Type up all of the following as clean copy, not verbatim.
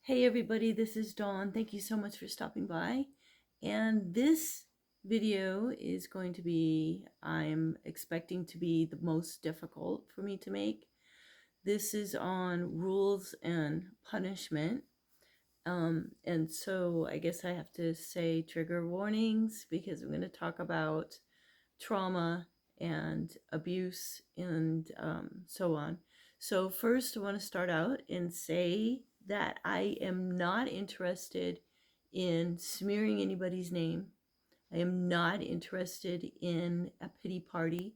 Hey everybody, this is Dawn. Thank you so much for stopping by. And this video is going to be, I'm expecting to be the most difficult for me to make. This is on rules and punishment. And so I guess I have to say trigger warnings because I'm going to talk about trauma and abuse and so on. So first I want to start out and say that I am not interested in smearing anybody's name. I am not interested in a pity party.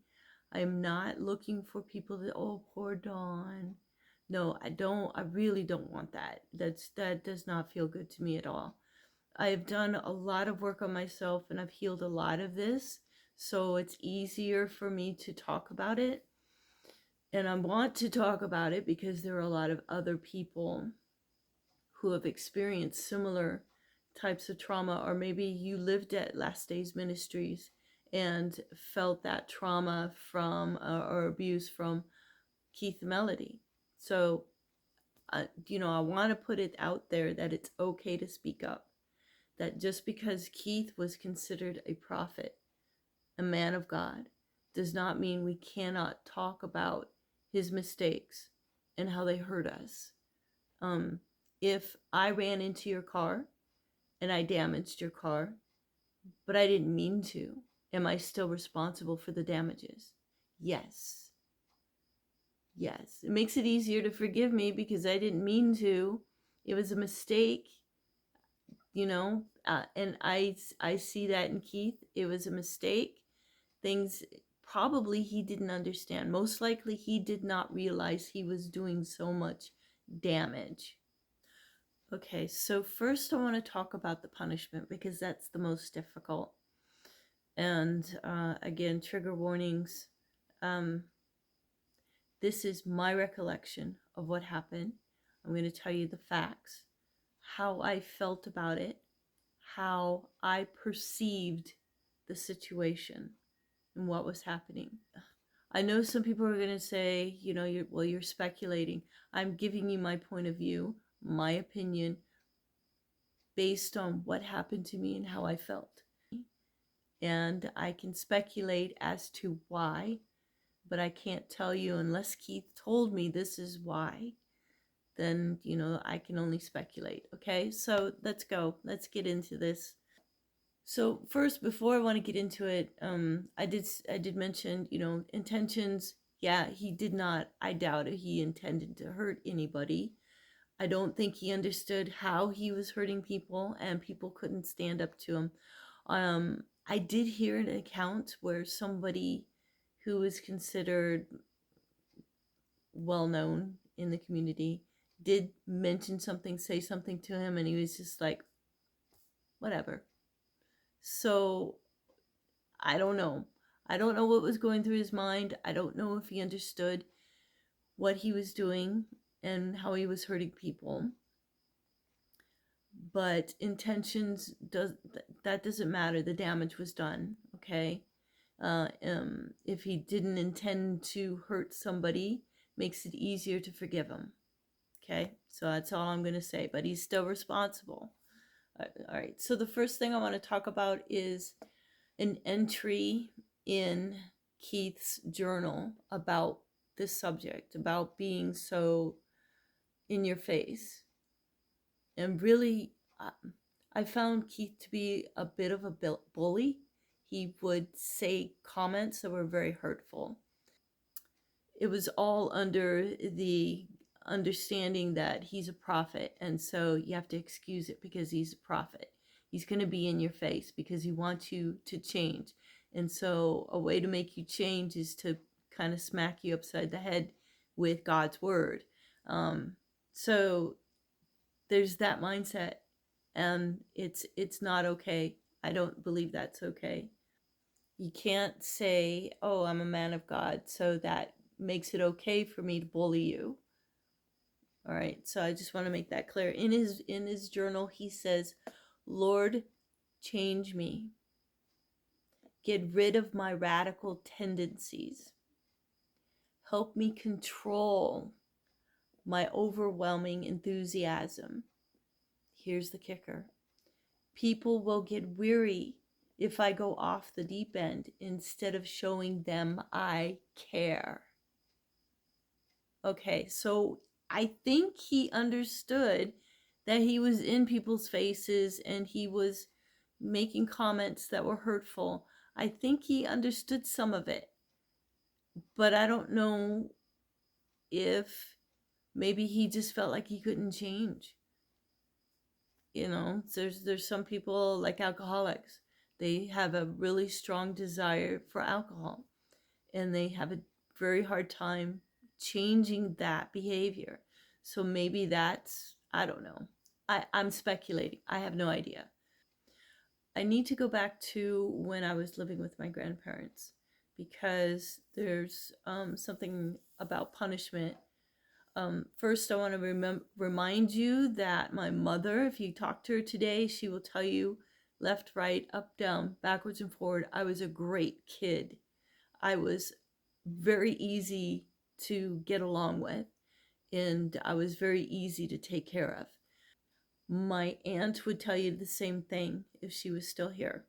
I am not looking for people that, oh, poor Dawn. No, I really don't want that. That does not feel good to me at all. I've done a lot of work on myself and I've healed a lot of this, so it's easier for me to talk about it. And I want to talk about it because there are a lot of other people who have experienced similar types of trauma, or maybe you lived at Last Days Ministries and felt that trauma from or abuse from Keith Melody. So, I want to put it out there that it's okay to speak up. That just because Keith was considered a prophet, a man of God, does not mean we cannot talk about his mistakes and how they hurt us. If I ran into your car and I damaged your car, but I didn't mean to, am I still responsible for the damages? Yes. Yes. It makes it easier to forgive me because I didn't mean to. It was a mistake, and I see that in Keith. It was a mistake. Things probably he didn't understand. Most likely he did not realize he was doing so much damage. Okay, so first I want to talk about the punishment because that's the most difficult. And again, trigger warnings. This is my recollection of what happened. I'm going to tell you the facts, how I felt about it, how I perceived the situation and what was happening. I know some people are going to say, you're speculating. I'm giving you my point of view, my opinion, based on what happened to me and how I felt. And I can speculate as to why, but I can't tell you unless Keith told me this is why. Then, I can only speculate. Okay, so let's go. Let's get into this. So first, before I want to get into it, I did mention, intentions. Yeah, he did not. I doubt it. He intended to hurt anybody. I don't think he understood how he was hurting people, and people couldn't stand up to him. I did hear an account where somebody who was considered well known in the community did mention something, say something to him, and he was just like, whatever. So I don't know. I don't know what was going through his mind. I don't know if he understood what he was doing and how he was hurting people. But intentions that doesn't matter. The damage was done. Okay. If he didn't intend to hurt somebody, makes it easier to forgive him. Okay, so that's all I'm going to say. But he's still responsible. All right. So the first thing I want to talk about is an entry in Keith's journal about this subject, about being so in your face. And really, I found Keith to be a bit of a bully. He would say comments that were very hurtful. It was all under the understanding that he's a prophet, and so you have to excuse it because he's a prophet. He's going to be in your face because he wants you to change. And so a way to make you change is to kind of smack you upside the head with God's word. So there's that mindset, and it's not okay. I don't believe that's okay. You can't say, oh, I'm a man of God, so that makes it okay for me to bully you. All right, so I just want to make that clear. In his journal, he says, Lord, change me. Get rid of my radical tendencies. Help me control my overwhelming enthusiasm. Here's the kicker. People will get weary if I go off the deep end instead of showing them I care. Okay, so I think he understood that he was in people's faces and he was making comments that were hurtful. I think he understood some of it, but I don't know if maybe he just felt like he couldn't change. You know, there's some people like alcoholics. They have a really strong desire for alcohol and they have a very hard time changing that behavior. So maybe that's, I don't know. I'm speculating. I have no idea. I need to go back to when I was living with my grandparents because there's something about punishment. First, I want to remind you that my mother, if you talk to her today, she will tell you left, right, up, down, backwards, and forward. I was a great kid. I was very easy to get along with, and I was very easy to take care of. My aunt would tell you the same thing if she was still here.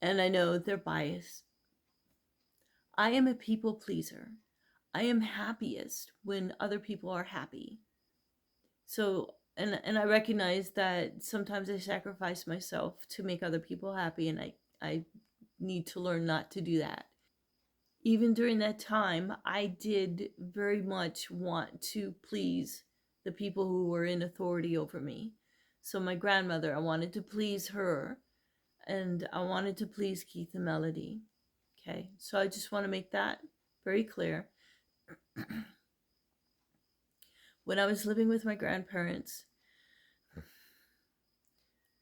And I know they're biased. I am a people pleaser. I am happiest when other people are happy. So, and I recognize that sometimes I sacrifice myself to make other people happy, and I need to learn not to do that. Even during that time, I did very much want to please the people who were in authority over me. So my grandmother, I wanted to please her, and I wanted to please Keith and Melody. Okay, so I just want to make that very clear. When I was living with my grandparents,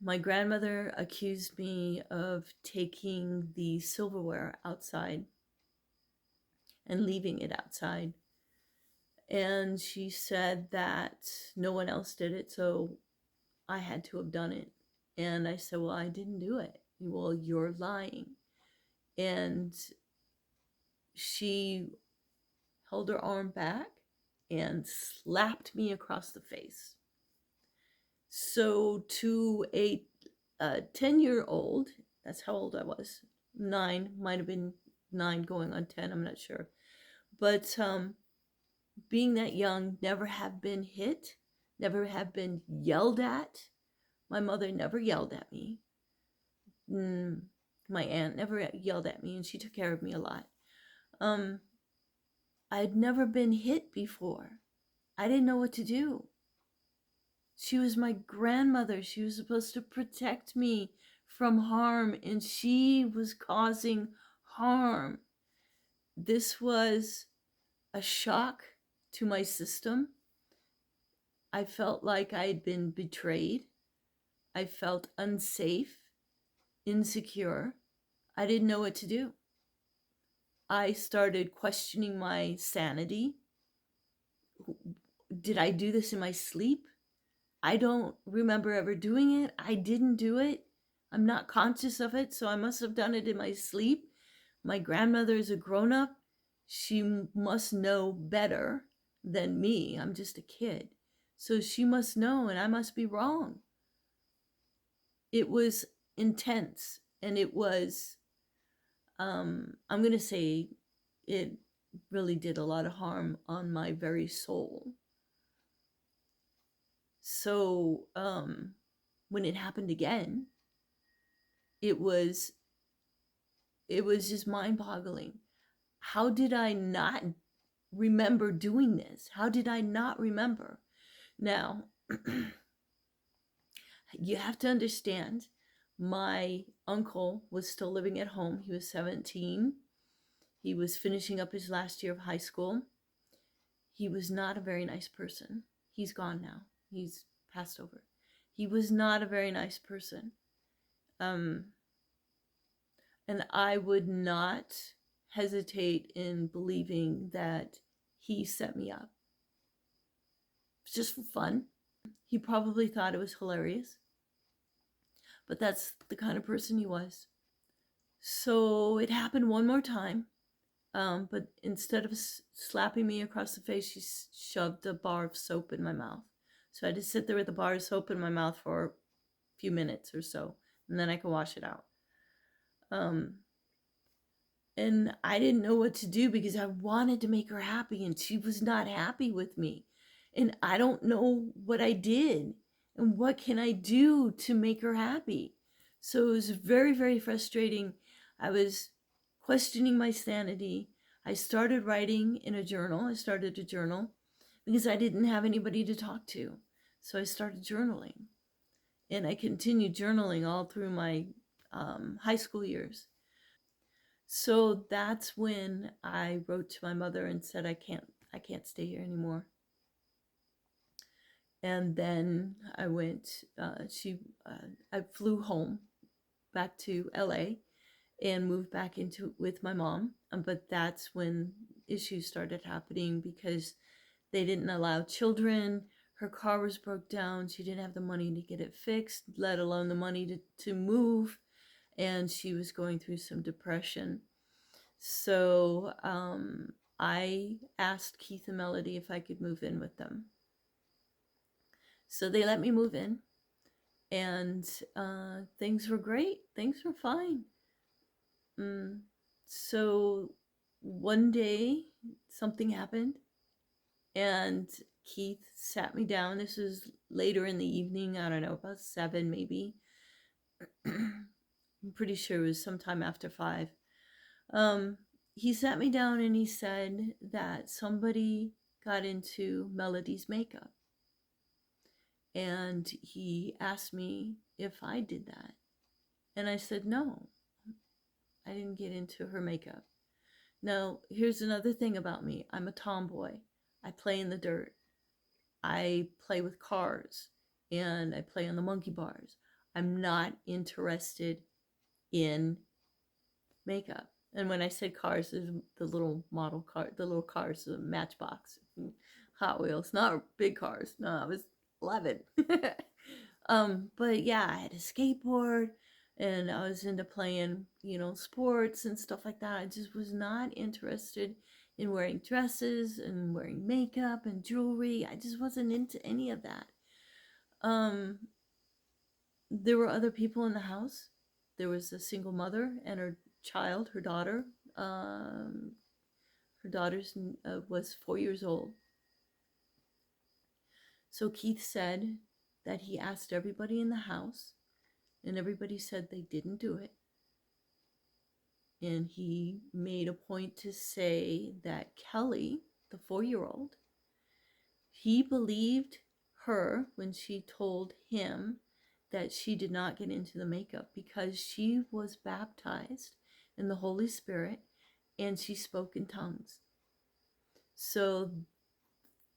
my grandmother accused me of taking the silverware outside and leaving it outside. And she said that no one else did it, so I had to have done it. And I said, well, I didn't do it. Well, you're lying. And she held her arm back and slapped me across the face. So to a 10-year-old, that's how old I was, 9, might have been 9 going on 10, I'm not sure. But being that young, never have been hit, never have been yelled at. My mother never yelled at me. My aunt never yelled at me, and she took care of me a lot. I'd never been hit before. I didn't know what to do. She was my grandmother. She was supposed to protect me from harm, and she was causing harm. This was a shock to my system. I felt like I had been betrayed. I felt unsafe, insecure. I didn't know what to do. I started questioning my sanity. Did I do this in my sleep? I don't remember ever doing it. I didn't do it. I'm not conscious of it, so I must have done it in my sleep. My grandmother is a grown-up. She must know better than me. I'm just a kid. So she must know, and I must be wrong. It was intense, and it was, I'm going to say it really did a lot of harm on my very soul. So when it happened again, it was just mind-boggling. How did I not remember doing this? How did I not remember? Now, you have to understand, my uncle was still living at home. He was 17. He was finishing up his last year of high school. He was not a very nice person. He's gone now. He's passed over. He was not a very nice person. And I would not hesitate in believing that he set me up. It's just for fun. He probably thought it was hilarious. But that's the kind of person he was. So it happened one more time. But instead of slapping me across the face, she shoved a bar of soap in my mouth. So I just sit there with a bar of soap in my mouth for a few minutes or so, and then I can wash it out. Um, and I didn't know what to do because I wanted to make her happy, and she was not happy with me. And I don't know what I did and what can I do to make her happy. So it was very, very frustrating. I was questioning my sanity. I started writing in a journal. I started a journal because I didn't have anybody to talk to. So I started journaling, and I continued journaling all through my high school years. So that's when I wrote to my mother and said, I can't stay here anymore. And then I went, I flew home back to LA and moved back into with my mom. But that's when issues started happening because they didn't allow children. Her car was broke down. She didn't have the money to get it fixed, let alone the money to move. And she was going through some depression. So I asked Keith and Melody if I could move in with them. So they let me move in, and things were great. Things were fine. Mm. So one day something happened, and Keith sat me down. This was later in the evening. I don't know, about 7 maybe. I'm pretty sure it was sometime after 5. Um, he sat me down and he said that somebody got into Melody's makeup. And he asked me if I did that. And I said, no, I didn't get into her makeup. Now, here's another thing about me. I'm a tomboy. I play in the dirt. I play with cars and I play on the monkey bars. I'm not interested in makeup. And when I said cars, is the little model car, the little cars, the Matchbox, Hot Wheels, not big cars. No, I was 11. But yeah, I had a skateboard, and I was into playing, sports and stuff like that. I just was not interested in wearing dresses and wearing makeup and jewelry. I just wasn't into any of that. Um, there were other people in the house. There was a single mother and her child, her daughter. Um, her daughter's was 4 years old. So Keith said that he asked everybody in the house, and everybody said they didn't do it. And he made a point to say that Kelly, the 4-year-old, he believed her when she told him that she did not get into the makeup because she was baptized in the Holy Spirit and she spoke in tongues. So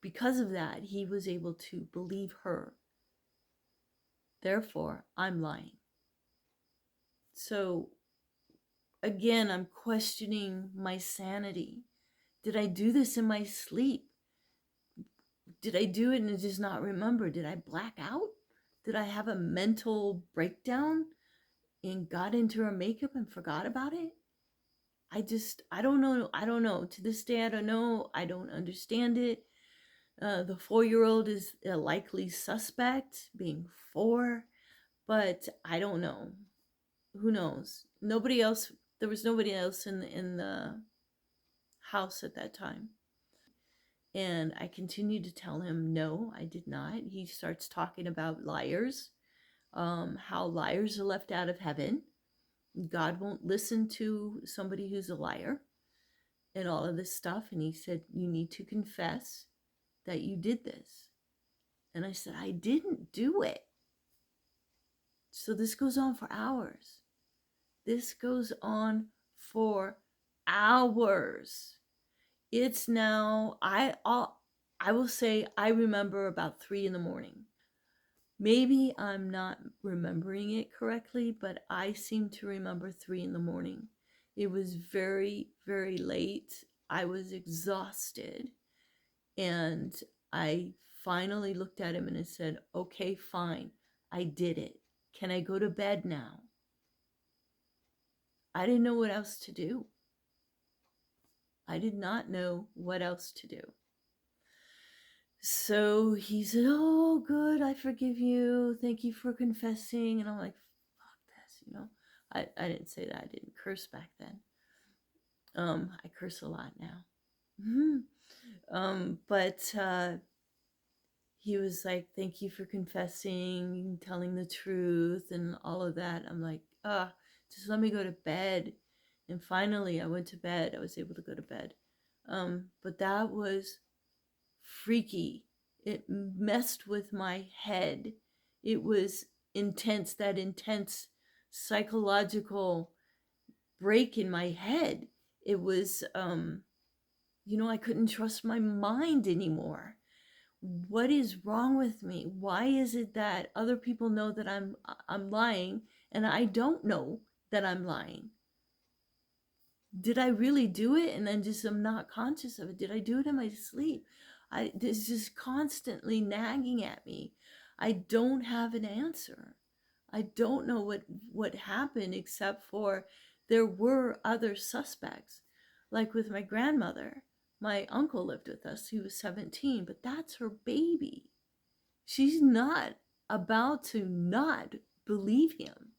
because of that, he was able to believe her. Therefore, I'm lying. So again, I'm questioning my sanity. Did I do this in my sleep? Did I do it and just not remember? Did I black out? Did I have a mental breakdown and got into her makeup and forgot about it? I don't know. I don't know. To this day, I don't know. I don't understand it. The 4-year-old is a likely suspect, being 4, but I don't know. Who knows? Nobody else. There was nobody else in the house at that time. And I continued to tell him, no, I did not. He starts talking about liars, how liars are left out of heaven. God won't listen to somebody who's a liar and all of this stuff. And he said, you need to confess that you did this. And I said, I didn't do it. So this goes on for hours. This goes on for hours. It's now, I will say I remember about 3 in the morning. Maybe I'm not remembering it correctly, but I seem to remember 3 in the morning. It was very, very late. I was exhausted. And I finally looked at him and I said, okay, fine. I did it. Can I go to bed now? I didn't know what else to do. I did not know what else to do. So he said, "Oh, good, I forgive you. Thank you for confessing." And I'm like, "Fuck this," you know. I didn't say that. I didn't curse back then. I curse a lot now. But he was like, "Thank you for confessing, telling the truth, and all of that." I'm like, just let me go to bed. And finally, I went to bed. I was able to go to bed. But that was freaky. It messed with my head. It was intense, that intense psychological break in my head. It was, I couldn't trust my mind anymore. What is wrong with me? Why is it that other people know that I'm lying and I don't know that I'm lying? Did I really do it and then just am not conscious of it? Did I do it in my sleep? This is constantly nagging at me. I don't have an answer. I don't know what happened, except for there were other suspects. Like with my grandmother, my uncle lived with us. He was 17, but that's her baby. She's not about to not believe him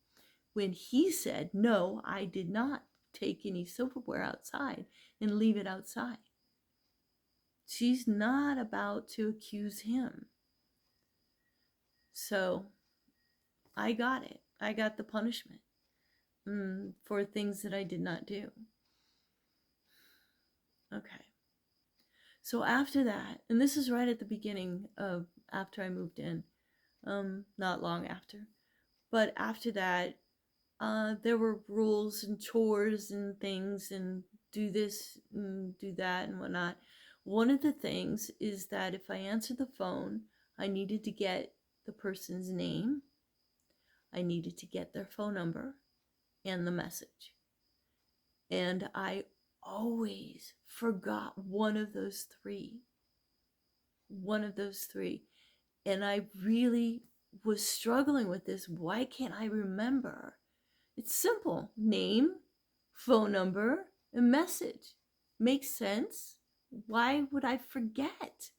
when he said, "No, I did not take any silverware outside and leave it outside." She's not about to accuse him. So I got it. I got the punishment for things that I did not do. Okay. So after that, and this is right at the beginning of after I moved in, not long after, but after that, there were rules and chores and things, and do this and do that and whatnot. One of the things is that if I answered the phone, I needed to get the person's name, I needed to get their phone number, and the message. And I always forgot one of those three. One of those three. And I really was struggling with this. Why can't I remember? It's simple: name, phone number, and message. Makes sense. Why would I forget?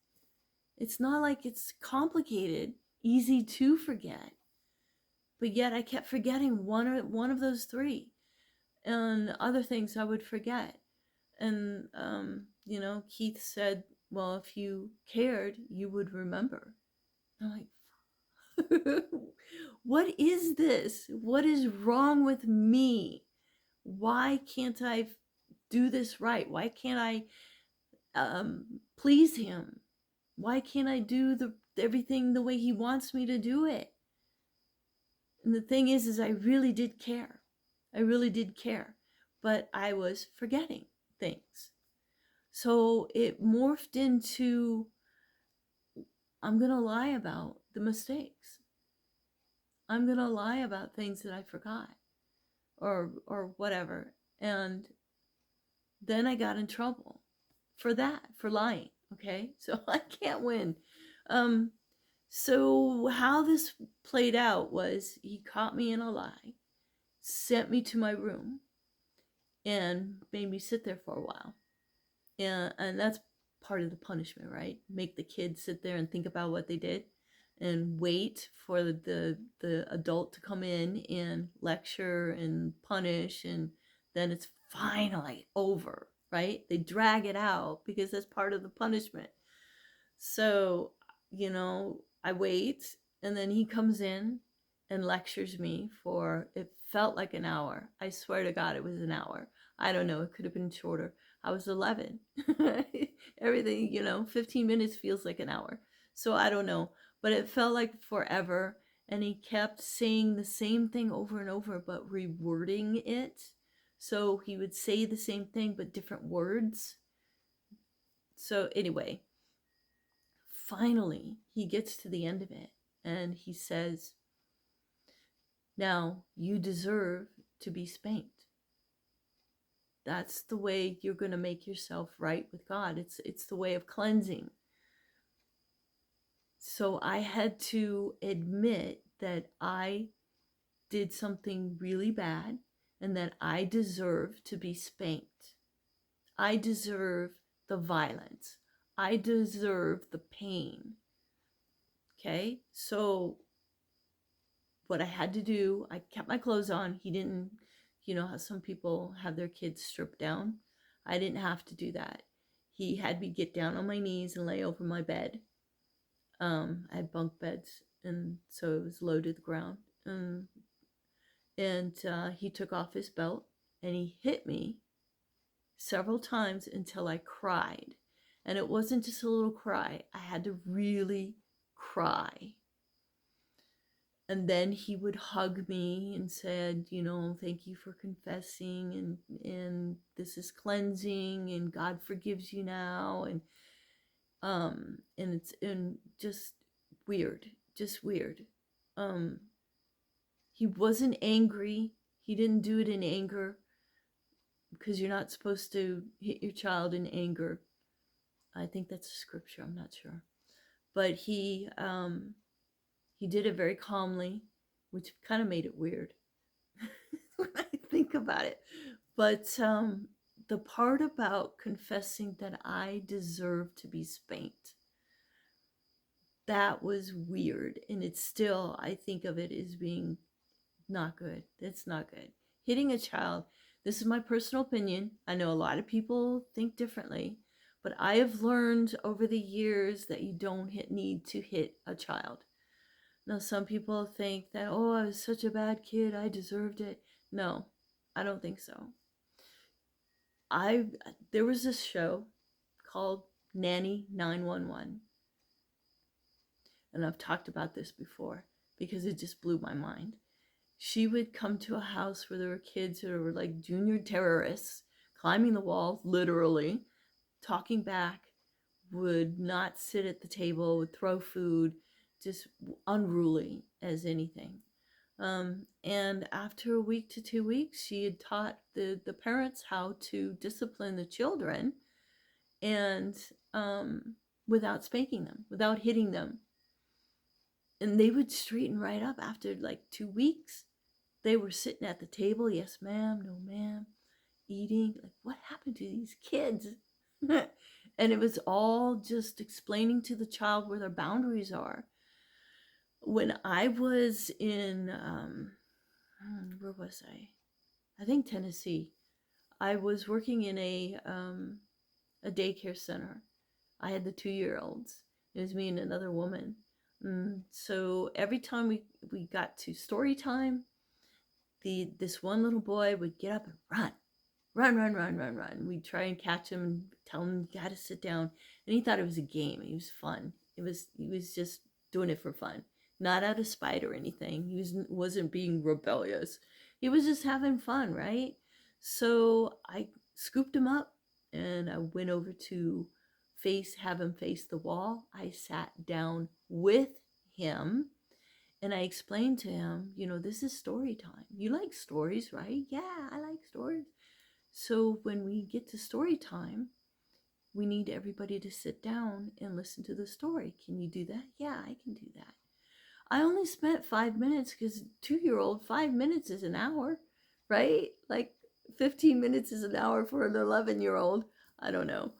It's not like it's complicated, easy to forget. But yet I kept forgetting one of those three. And other things I would forget. And, Keith said, "Well, if you cared, you would remember." I'm like, what is this? What is wrong with me? Why can't I do this right? Why can't I please him? Why can't I do everything the way he wants me to do it? And the thing is I really did care. I really did care, but I was forgetting things. So it morphed into, I'm going to lie about the mistakes. I'm going to lie about things that I forgot or whatever. And then I got in trouble for that, for lying. Okay. So I can't win. So how this played out was he caught me in a lie, sent me to my room, and made me sit there for a while. And that's part of the punishment, right? Make the kids sit there and think about what they did and wait for the adult to come in and lecture and punish, and then it's finally over, right? They drag it out because that's part of the punishment. So, I wait, and then he comes in and lectures me for, it felt like an hour. I swear to God, it was an hour. I don't know, it could have been shorter. I was 11. Everything, 15 minutes feels like an hour. So I don't know, but it felt like forever. And he kept saying the same thing over and over, but rewording it. So he would say the same thing, but different words. So anyway, finally, he gets to the end of it and he says, "Now you deserve to be spanked. That's the way you're going to make yourself right with God. It's the way of cleansing." So I had to admit that I did something really bad and that I deserve to be spanked. I deserve the violence. I deserve the pain. Okay? So what I had to do, I kept my clothes on. He didn't, you know how some people have their kids stripped down? I didn't have to do that. He had me get down on my knees and lay over my bed. I had bunk beds, and so it was low to the ground. And he took off his belt and he hit me several times until I cried. And it wasn't just a little cry, I had to really cry. And then he would hug me and said, you know, thank you for confessing, and this is cleansing, and God forgives you now. And it's just weird, just weird. He wasn't angry. He didn't do it in anger, because you're not supposed to hit your child in anger. I think that's a scripture, I'm not sure. But he did it very calmly, which kind of made it weird when I think about it. But the part about confessing that I deserve to be spanked, that was weird. And it's still, I think of it as being not good. It's not good. Hitting a child, this is my personal opinion. I know a lot of people think differently, but I have learned over the years that you don't need to hit a child. Now, some people think that, oh, I was such a bad kid, I deserved it. No, I don't think so. There was this show called Nanny 911, and I've talked about this before because it just blew my mind. She would come to a house where there were kids who were like junior terrorists, climbing the walls, literally, talking back, would not sit at the table, would throw food, just unruly as anything. And after a week to 2 weeks, she had taught the parents how to discipline the children, and without spanking them, without hitting them. And they would straighten right up after like 2 weeks. They were sitting at the table, yes ma'am, no ma'am, eating. Like, what happened to these kids? And it was all just explaining to the child where their boundaries are. When I was in, where was I? I think Tennessee. I was working in a daycare center. I had the 2-year-olds. It was me and another woman. So every time we got to story time, this one little boy would get up and run. We'd try and catch him and tell him you got to sit down. And he thought it was a game. It was fun. He was just doing it for fun, not out of spite or anything. He wasn't being rebellious. He was just having fun, right? So I scooped him up and I went over to have him face the wall. I sat down with him and I explained to him, you know, this is story time. You like stories, right? Yeah, I like stories. So when we get to story time, we need everybody to sit down and listen to the story. Can you do that? Yeah, I can do that. I only spent 5 minutes, because 2-year-old, 5 minutes is an hour, right? Like 15 minutes is an hour for an 11-year-old. I don't know.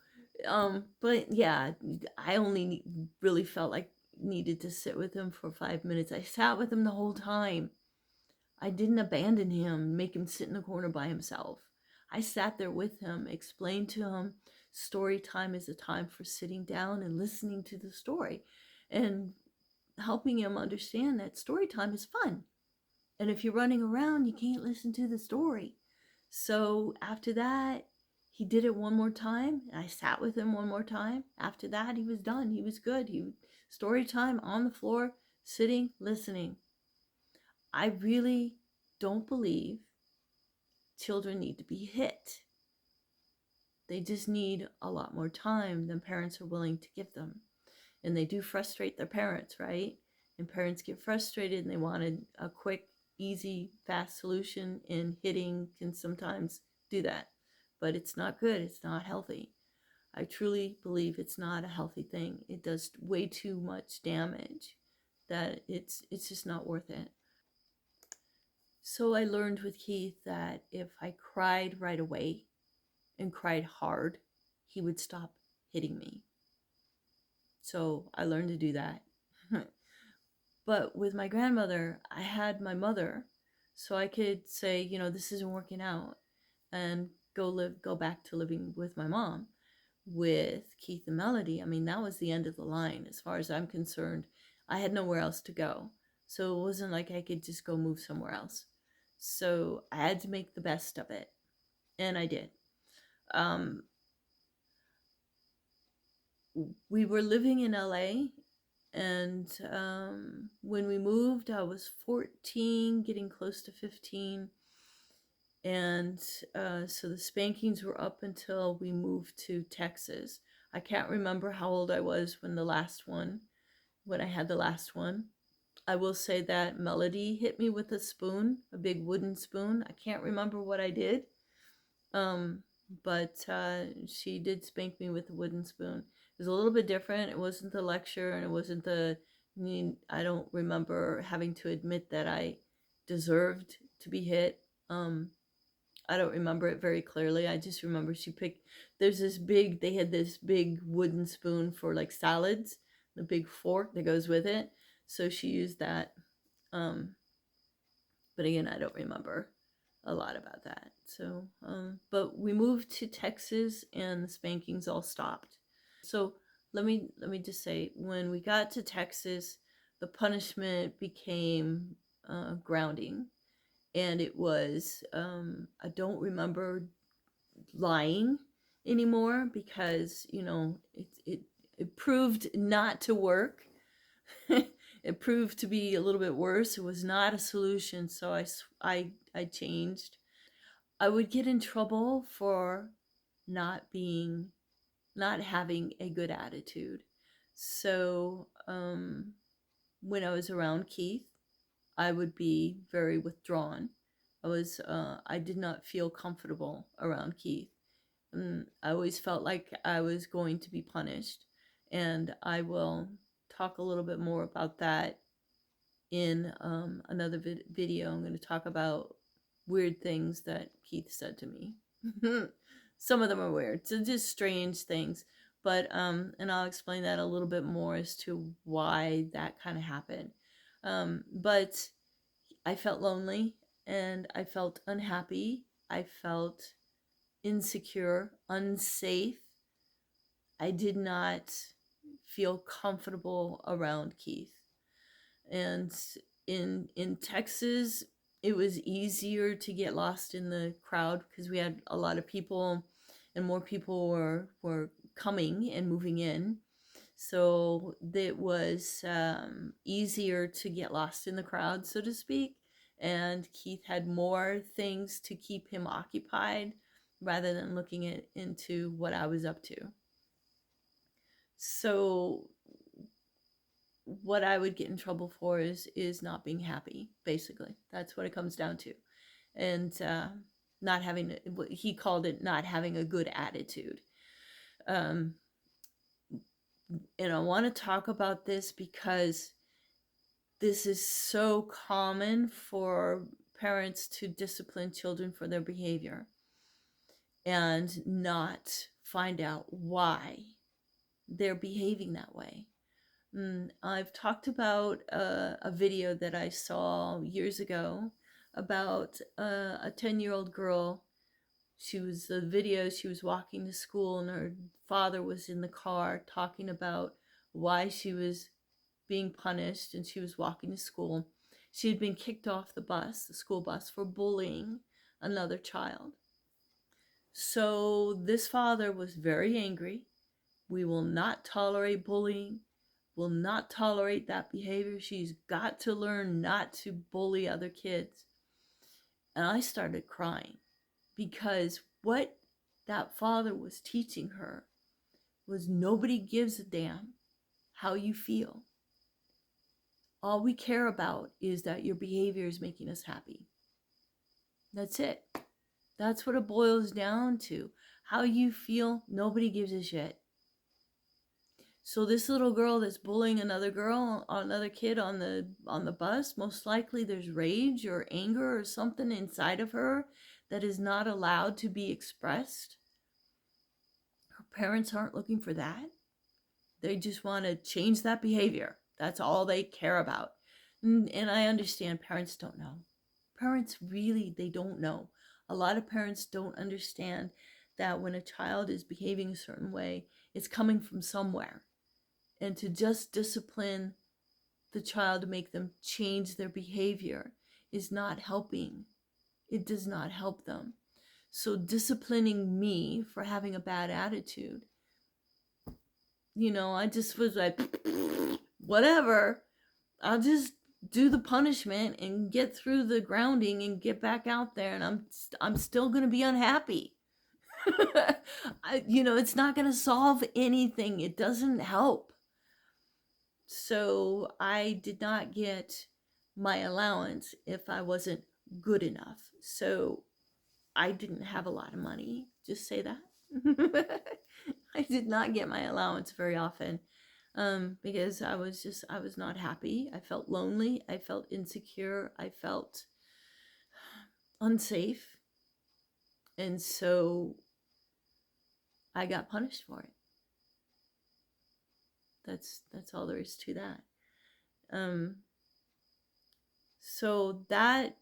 But yeah, I only really felt like needed to sit with him for 5 minutes. I sat with him the whole time. I didn't abandon him, make him sit in a corner by himself. I sat there with him, explained to him story time is a time for sitting down and listening to the story, and helping him understand that story time is fun. And if you're running around, you can't listen to the story. So after that, he did it one more time. I sat with him one more time. After that, he was done. He was good. Story time on the floor, sitting, listening. I really don't believe children need to be hit. They just need a lot more time than parents are willing to give them. And they do frustrate their parents, right? And parents get frustrated and they want a quick, easy, fast solution, and hitting can sometimes do that. But it's not good. It's not healthy. I truly believe it's not a healthy thing. It does way too much damage that it's just not worth it. So I learned with Keith that if I cried right away and cried hard, he would stop hitting me. So I learned to do that. But with my grandmother, I had my mother, so I could say, you know, this isn't working out, and go back to living with my mom. With Keith and Melody, I mean, that was the end of the line as far as I'm concerned. I had nowhere else to go. So it wasn't like I could just go move somewhere else. So I had to make the best of it. And I did. Um, we were living in LA, and when we moved, I was 14, getting close to 15. And so the spankings were up until we moved to Texas. I can't remember how old I was when I had the last one. I will say that Melody hit me with a spoon, a big wooden spoon. I can't remember what I did. But she did spank me with a wooden spoon. It was a little bit different. It wasn't the lecture, and it wasn't I don't remember having to admit that I deserved to be hit. I don't remember it very clearly. I just remember they had this big wooden spoon for like salads, the big fork that goes with it. So she used that. But again, I don't remember a lot about that. So, but we moved to Texas and the spankings all stopped. So let me just say, when we got to Texas, the punishment became grounding. And it was, I don't remember lying anymore because, you know, it proved not to work. It proved to be a little bit worse. It was not a solution, so I changed. I would get in trouble for not having a good attitude. So when I was around Keith, I would be very withdrawn. I did not feel comfortable around Keith. I always felt like I was going to be punished, and I will talk a little bit more about that in another video. I'm going to talk about weird things that Keith said to me. Some of them are weird, so just strange things. But and I'll explain that a little bit more as to why that kind of happened. But I felt lonely, and I felt unhappy. I felt insecure, unsafe. I did not feel comfortable around Keith. And in Texas, it was easier to get lost in the crowd because we had a lot of people, and more people were coming and moving in. So it was easier to get lost in the crowd, so to speak. And Keith had more things to keep him occupied rather than looking into what I was up to. So what I would get in trouble for is not being happy, basically. That's what it comes down to. And not having, what he called it, not having a good attitude. And I want to talk about this because this is so common for parents to discipline children for their behavior and not find out why they're behaving that way. I've talked about a video that I saw years ago about a 10-year-old girl. She was walking to school, and her father was in the car talking about why she was being punished, and she was walking to school. She had been kicked off the school bus, for bullying another child. So this father was very angry. We will not tolerate bullying. Will not tolerate that behavior. She's got to learn not to bully other kids. And I started crying because what that father was teaching her was nobody gives a damn how you feel. All we care about is that your behavior is making us happy. That's it. That's what it boils down to. How you feel, nobody gives a shit. So this little girl that's bullying another kid on the bus, most likely there's rage or anger or something inside of her that is not allowed to be expressed. Her parents aren't looking for that. They just want to change that behavior. That's all they care about. And I understand parents don't know. Parents really, they don't know. A lot of parents don't understand that when a child is behaving a certain way, it's coming from somewhere. And to just discipline the child to make them change their behavior is not helping. It does not help them. So disciplining me for having a bad attitude, I just was like, whatever, I'll just do the punishment and get through the grounding and get back out there, and I'm still going to be unhappy. It's not going to solve anything. It doesn't help. So I did not get my allowance if I wasn't good enough. So I didn't have a lot of money. Just say that. I did not get my allowance very often because I was not happy. I felt lonely. I felt insecure. I felt unsafe. And so I got punished for it. That's all there is to that. So that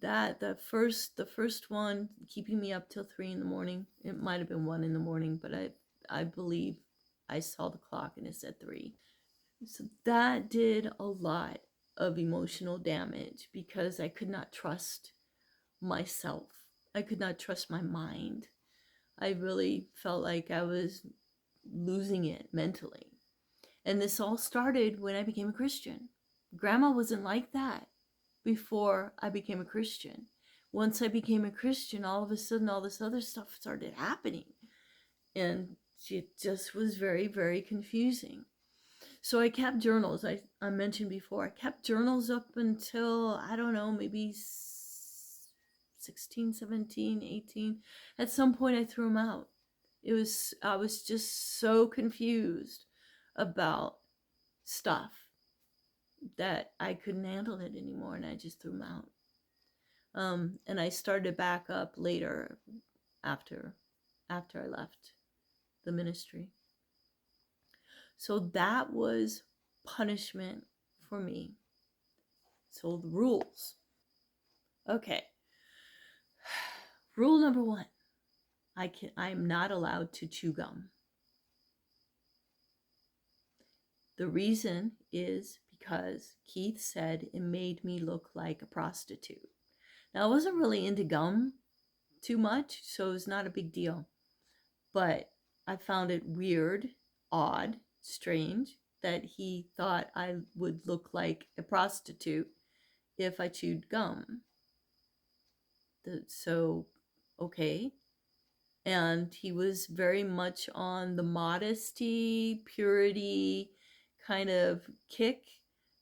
the first one, keeping me up till 3 a.m. It might have been 1 a.m, but I believe I saw the clock and it said 3. So that did a lot of emotional damage because I could not trust myself. I could not trust my mind. I really felt like I was losing it mentally. And this all started when I became a Christian. Grandma wasn't like that before I became a Christian. Once I became a Christian, all of a sudden all this other stuff started happening. And it just was very, very confusing. So I kept journals. I mentioned before, I kept journals up until, I don't know, maybe 16, 17, 18. At some point I threw them out. I was just so confused about stuff that I couldn't handle it anymore, and I just threw them out. And I started back up later after I left the ministry. So that was punishment for me. So the rules. Okay. Rule number 1. I am not allowed to chew gum. The reason is because Keith said it made me look like a prostitute. Now, I wasn't really into gum too much, so it was not a big deal. But I found it weird, odd, strange that he thought I would look like a prostitute if I chewed gum. So, okay. And he was very much on the modesty, purity kind of kick.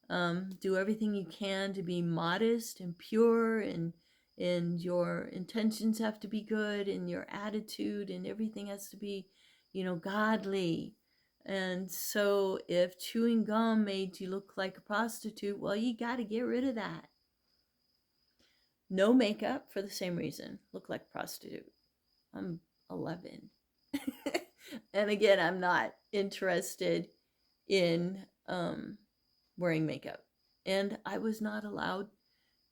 Do everything you can to be modest and pure, and your intentions have to be good, and your attitude and everything has to be, godly. And so if chewing gum made you look like a prostitute, well, you got to get rid of that. No makeup for the same reason. Look like a prostitute. I'm 11. And again, I'm not interested in wearing makeup. And I was not allowed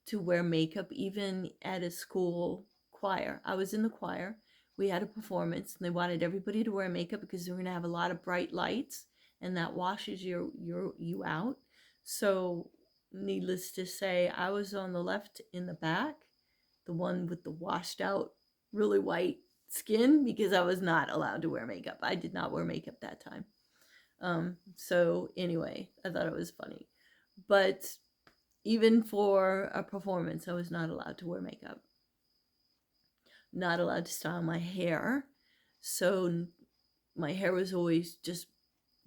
to wear makeup even at a school choir. I was in the choir. We had a performance, and they wanted everybody to wear makeup because they were going to have a lot of bright lights, and that washes you out. So needless to say, I was on the left in the back, the one with the washed out, really white skin, because I was not allowed to wear makeup. I did not wear makeup that time. So anyway, I thought it was funny. But even for a performance, I was not allowed to wear makeup. Not allowed to style my hair. So my hair was always just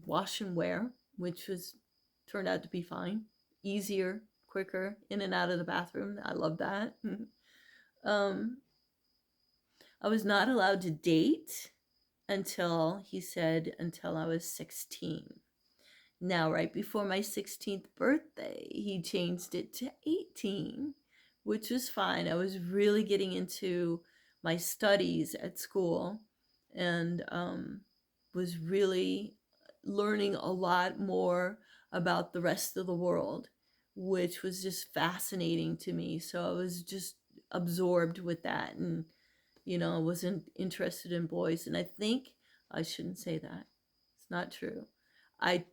wash and wear, which turned out to be fine. Easier, quicker, in and out of the bathroom. I love that. I was not allowed to date until I was 16. Now, right before my 16th birthday, he changed it to 18, which was fine. I was really getting into my studies at school, and was really learning a lot more about the rest of the world, which was just fascinating to me. So I was just absorbed with that, and I wasn't interested in boys. And I think I shouldn't say that. It's not true. I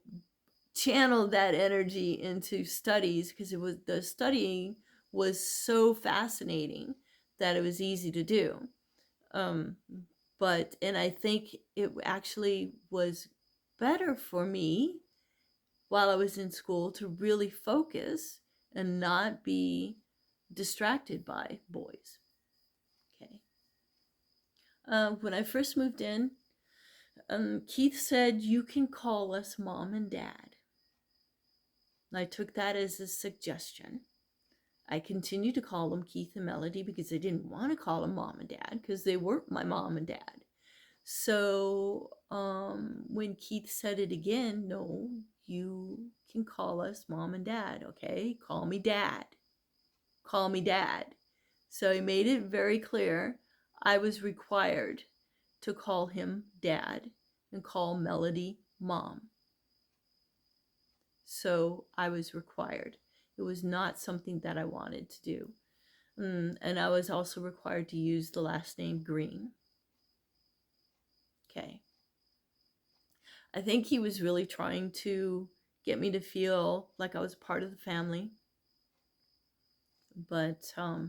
channeled that energy into studies because the studying was so fascinating that it was easy to do. Um, and I think it actually was better for me while I was in school to really focus and not be distracted by boys. Okay. When I first moved in, Keith said, "You can call us mom and dad." I took that as a suggestion. I continued to call them Keith and Melody because I didn't want to call them mom and dad because they weren't my mom and dad. So when Keith said it again, "No, you can call us mom and dad, okay? Call me dad. Call me dad." So he made it very clear I was required to call him dad and call Melody mom. So I was required. It was not something that I wanted to do. And I was also required to use the last name Green. Okay. I think he was really trying to get me to feel like I was part of the family. But a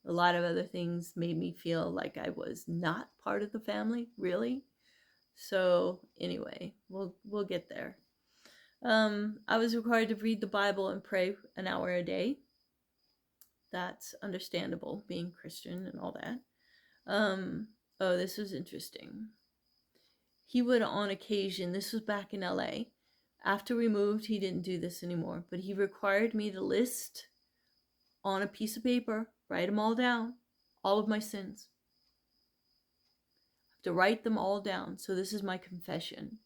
lot of other things made me feel like I was not part of the family, really. So anyway, we'll get there. I was required to read the Bible and pray an hour a day. That's understandable, being Christian and all that. Oh, this was interesting. He would, on occasion, this was back in LA. After we moved, he didn't do this anymore, but he required me to list on a piece of paper, write them all down, all of my sins. I have to write them all down. So this is my confession.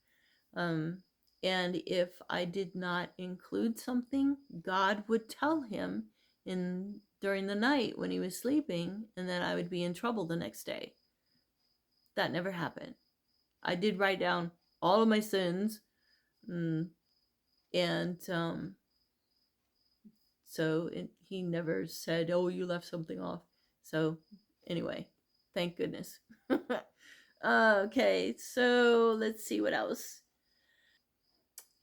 And if I did not include something, God would tell him during the night when he was sleeping, and then I would be in trouble the next day. That never happened. I did write down all of my sins, and so he never said, "Oh, you left something off." So anyway, thank goodness. Okay, so let's see what else.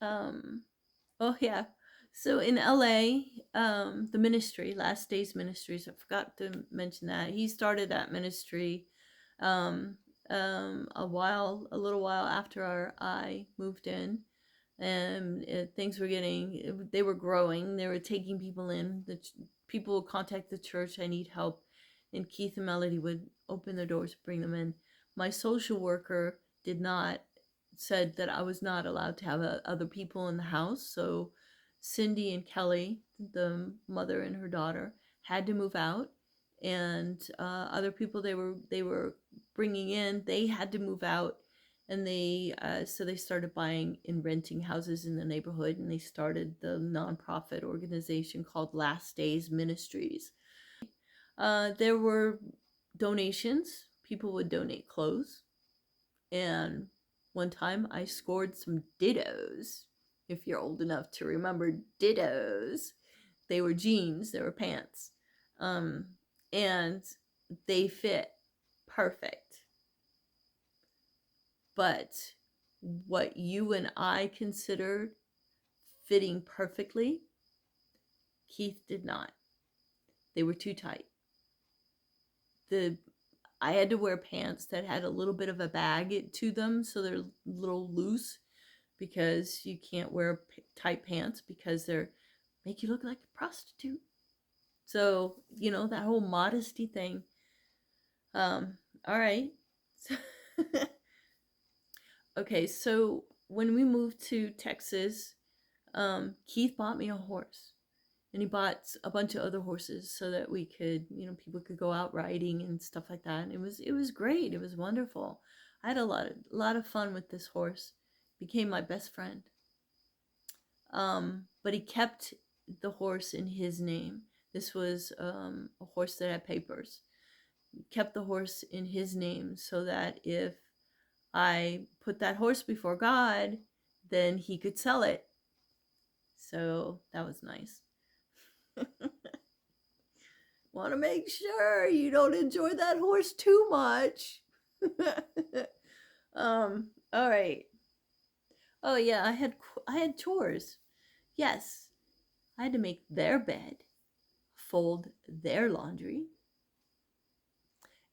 Oh yeah, so in LA, the ministry, Last Days Ministries, I forgot to mention that he started that ministry a little while after I moved in, and things were they were growing. They were taking people in. People would contact the church, "I need help," and Keith and Melody would open their doors, bring them in. My social worker said that I was not allowed to have other people in the house. So Cindy and Kelly, the mother and her daughter, had to move out, and other people they were bringing in, they had to move out, and so they started buying and renting houses in the neighborhood, and they started the nonprofit organization called Last Days Ministries. There were donations. People would donate clothes, and one time I scored some Dittos. If you're old enough to remember Dittos, they were jeans, they were pants, and they fit perfect. But what you and I considered fitting perfectly, Keith did not. They were too tight. I had to wear pants that had a little bit of a bag to them, so they're a little loose, because you can't wear tight pants because they make you look like a prostitute. So, that whole modesty thing. All right. Okay, so when we moved to Texas, Keith bought me a horse. And he bought a bunch of other horses so that we could, people could go out riding and stuff like that. And it was great. It was wonderful. I had a lot of fun with this horse. Became my best friend. But he kept the horse in his name. This was a horse that had papers. He kept the horse in his name so that if I put that horse before God, then he could sell it. So that was nice. Want to make sure you don't enjoy that horse too much. All right. Oh yeah, I had chores. Yes, I had to make their bed, fold their laundry,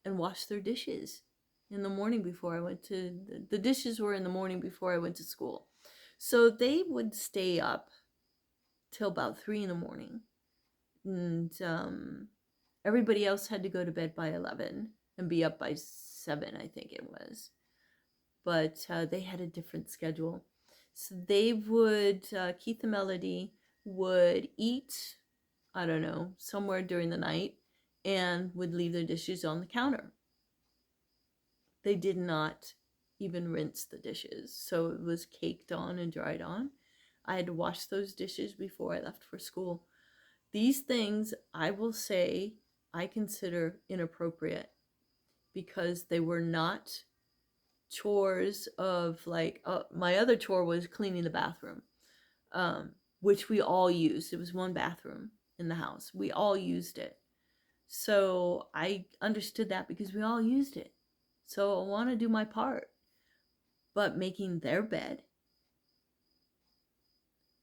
and wash their dishes in the morning before I went to the dishes were in the morning before I went to school. So they would stay up till about 3 in the morning. And everybody else had to go to bed by 11 and be up by 7, I think it was. But they had a different schedule. So they would, Keith and Melody would eat, I don't know, somewhere during the night and would leave their dishes on the counter. They did not even rinse the dishes. So it was caked on and dried on. I had to wash those dishes before I left for school. These things, I will say, I consider inappropriate because they were not chores of like, my other chore was cleaning the bathroom, which we all used. It was one bathroom in the house. We all used it. So I understood that because we all used it. So I want to do my part. But making their bed,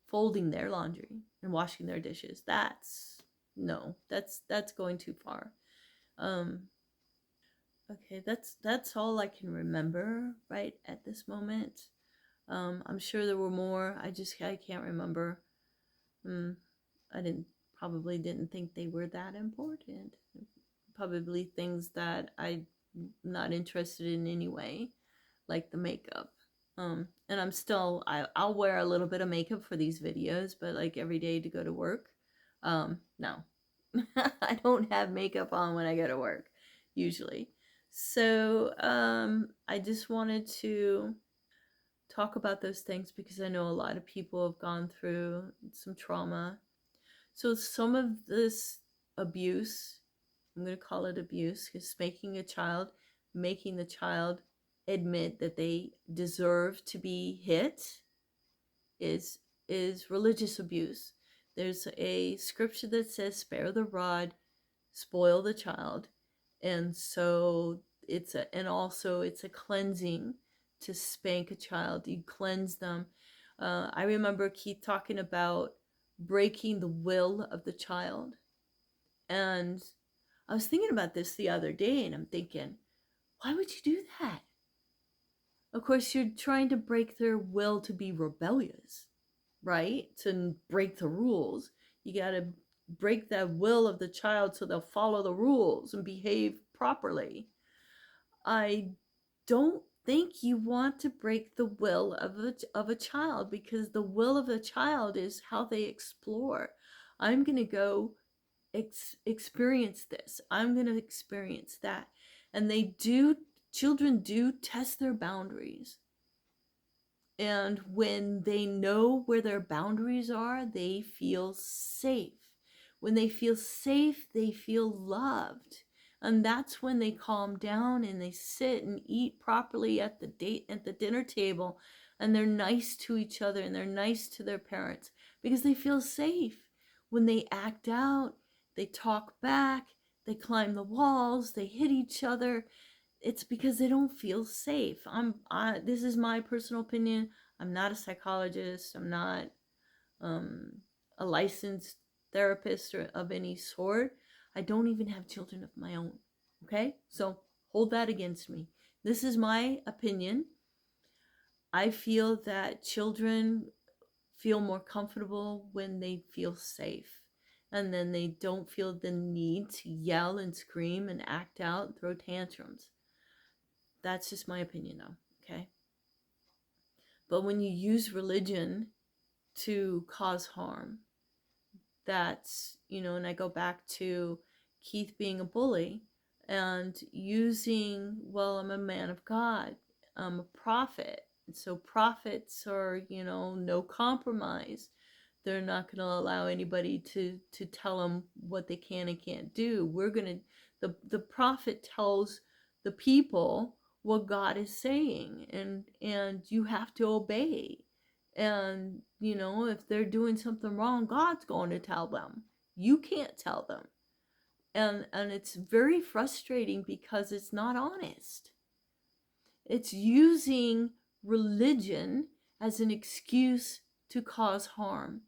folding their laundry, and washing their dishes, that's going too far. Okay, that's all I can remember right at this moment. I'm sure there were more. I can't remember. I probably didn't think they were that important. Probably things that I'm not interested in anyway, like the makeup. And I'll wear a little bit of makeup for these videos, but like every day to go to work, no. I don't have makeup on when I go to work, usually. So I just wanted to talk about those things because I know a lot of people have gone through some trauma. So some of this abuse, I'm going to call it abuse, is making the child admit that they deserve to be hit is religious abuse. There's a scripture that says, spare the rod, spoil the child. And so it's a cleansing to spank a child. You cleanse them. I remember Keith talking about breaking the will of the child. And I was thinking about this the other day, and I'm thinking, why would you do that? Of course, you're trying to break their will to be rebellious, right? To break the rules. You got to break that will of the child so they'll follow the rules and behave properly. I don't think you want to break the will of a child, because the will of a child is how they explore. I'm going to go experience this. I'm going to experience that. And children do test their boundaries. And when they know where their boundaries are, they feel safe. When they feel safe, they feel loved. And that's when they calm down and they sit and eat properly at the dinner table, and they're nice to each other and they're nice to their parents because they feel safe. When they act out, they talk back, they climb the walls, they hit each other, it's because they don't feel safe. This is my personal opinion. I'm not a psychologist. I'm not a licensed therapist or of any sort. I don't even have children of my own. Okay? So hold that against me. This is my opinion. I feel that children feel more comfortable when they feel safe. And then they don't feel the need to yell and scream and act out and throw tantrums. That's just my opinion, though, okay? But when you use religion to cause harm, that's, and I go back to Keith being a bully and using, well, I'm a man of God, I'm a prophet. And so prophets are, no compromise. They're not going to allow anybody to tell them what they can and can't do. The prophet tells the people what God is saying, and you have to obey. And if they're doing something wrong, God's going to tell them. You can't tell them. And it's very frustrating because it's not honest. It's using religion as an excuse to cause harm.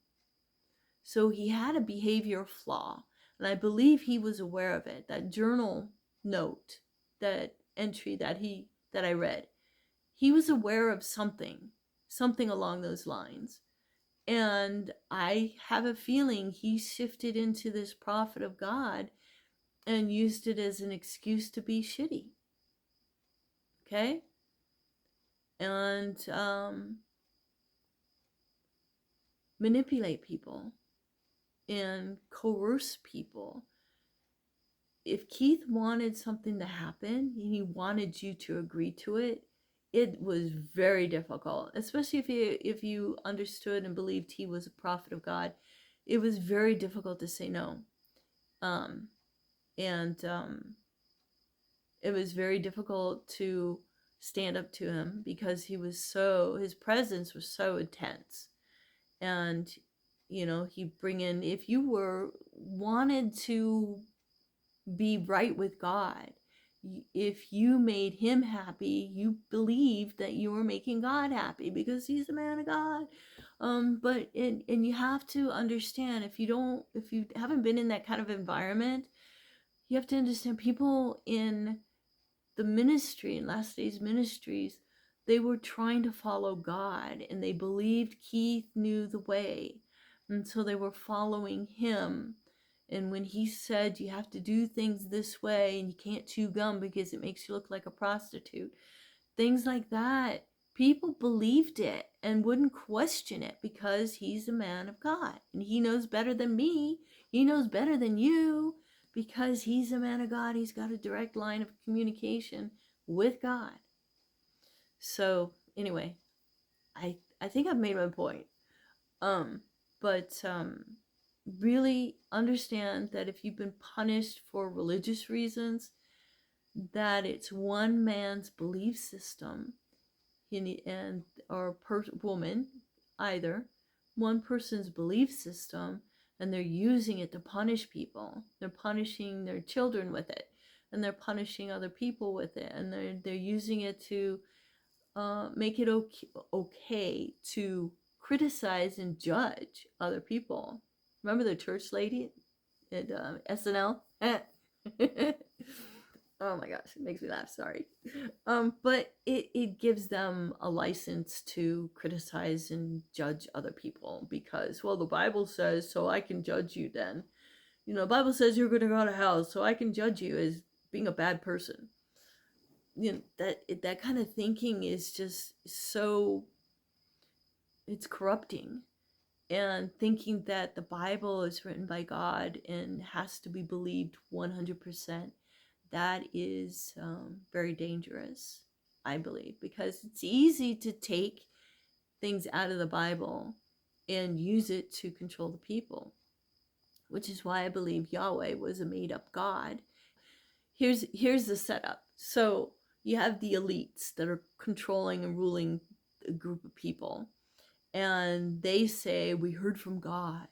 So he had a behavior flaw, and I believe he was aware of it. That journal note, that entry that I read, he was aware of something along those lines. And I have a feeling he shifted into this prophet of God and used it as an excuse to be shitty. Okay? And manipulate people and coerce people. If Keith wanted something to happen and he wanted you to agree to it, it was very difficult, especially if you understood and believed he was a prophet of God. It was very difficult to say no. It was very difficult to stand up to him because his presence was so intense. And he'd bring in, if you wanted to be right with God, if you made him happy, you believed that you were making God happy because he's a man of God. But you have to understand, if you haven't been in that kind of environment, you have to understand people in the ministry, in Last Days Ministries, they were trying to follow God, and they believed Keith knew the way, and so they were following him. And when he said you have to do things this way and you can't chew gum because it makes you look like a prostitute, things like that, people believed it and wouldn't question it because he's a man of God and he knows better than me. He knows better than you because he's a man of God. He's got a direct line of communication with God. So anyway, I think I've made my point. But really understand that if you've been punished for religious reasons, that it's one man's belief system, or woman, either one person's belief system, and they're using it to punish people. They're punishing their children with it, and they're punishing other people with it, and they're using it to make it okay to criticize and judge other people. Remember the church lady at SNL? Oh my gosh, it makes me laugh, sorry. But it gives them a license to criticize and judge other people because, well, the Bible says, so I can judge you then. The Bible says you're going to go to hell, so I can judge you as being a bad person. That kind of thinking is just so, it's corrupting. And thinking that the Bible is written by God and has to be believed 100%, that is very dangerous, I believe, because it's easy to take things out of the Bible and use it to control the people, which is why I believe Yahweh was a made-up God. Here's the setup. So you have the elites that are controlling and ruling a group of people, and they say, we heard from God,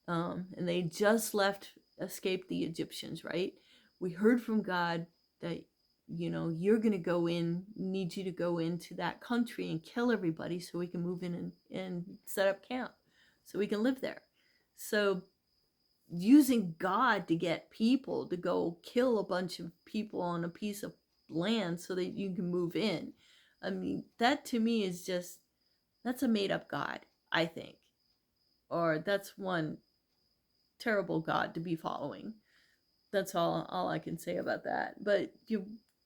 and they just escaped the Egyptians, right? We heard from God that you're going to go in, need you to go into that country and kill everybody so we can move in and set up camp so we can live there. So using God to get people to go kill a bunch of people on a piece of land so that you can move in, I mean, that to me is just, that's a made-up God, I think. Or that's one terrible God to be following. That's all I can say about that. But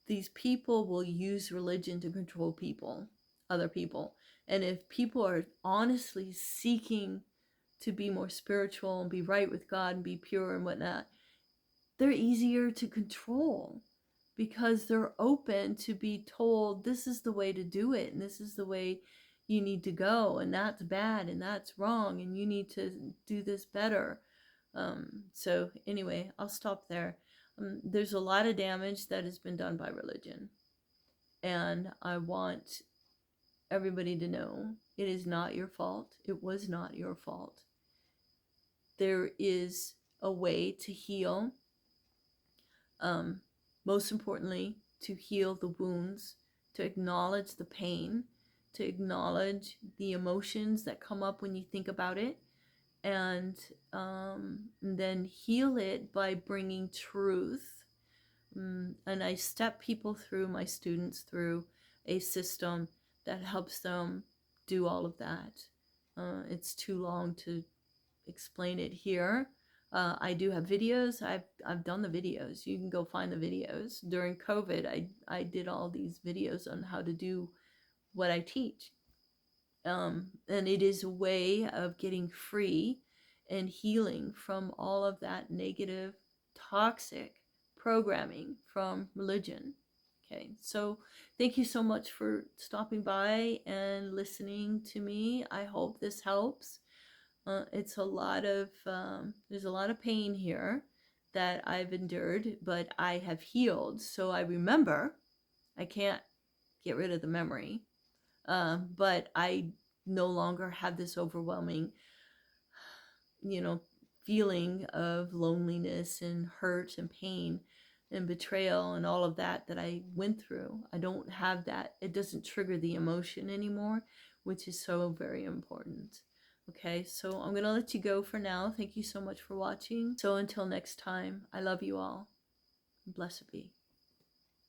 these people will use religion to control people, other people. And if people are honestly seeking to be more spiritual and be right with God and be pure and whatnot, they're easier to control because they're open to be told this is the way to do it and this is the way you need to go, and that's bad and that's wrong and you need to do this better. So anyway, I'll stop there. There's a lot of damage that has been done by religion, And I want everybody to know it is not your fault. It was not your fault. There is a way to heal. Most importantly, to heal the wounds, to acknowledge the pain, to acknowledge the emotions that come up when you think about it, and then heal it by bringing truth. And I step people through, my students through a system that helps them do all of that. It's too long to explain it here. I do have videos. I've done the videos. You can go find the videos. During COVID, I did all these videos on how to do what I teach. And it is a way of getting free and healing from all of that negative, toxic programming from religion. Okay, so thank you so much for stopping by and listening to me. I hope this helps. It's a lot of, there's a lot of pain here that I've endured, but I have healed. So I remember. I can't get rid of the memory, but I no longer have this overwhelming, feeling of loneliness and hurt and pain and betrayal and all of that I went through. I don't have that. It doesn't trigger the emotion anymore, which is so very important. Okay, so I'm going to let you go for now. Thank you so much for watching. So until next time, I love you all. Blessed be.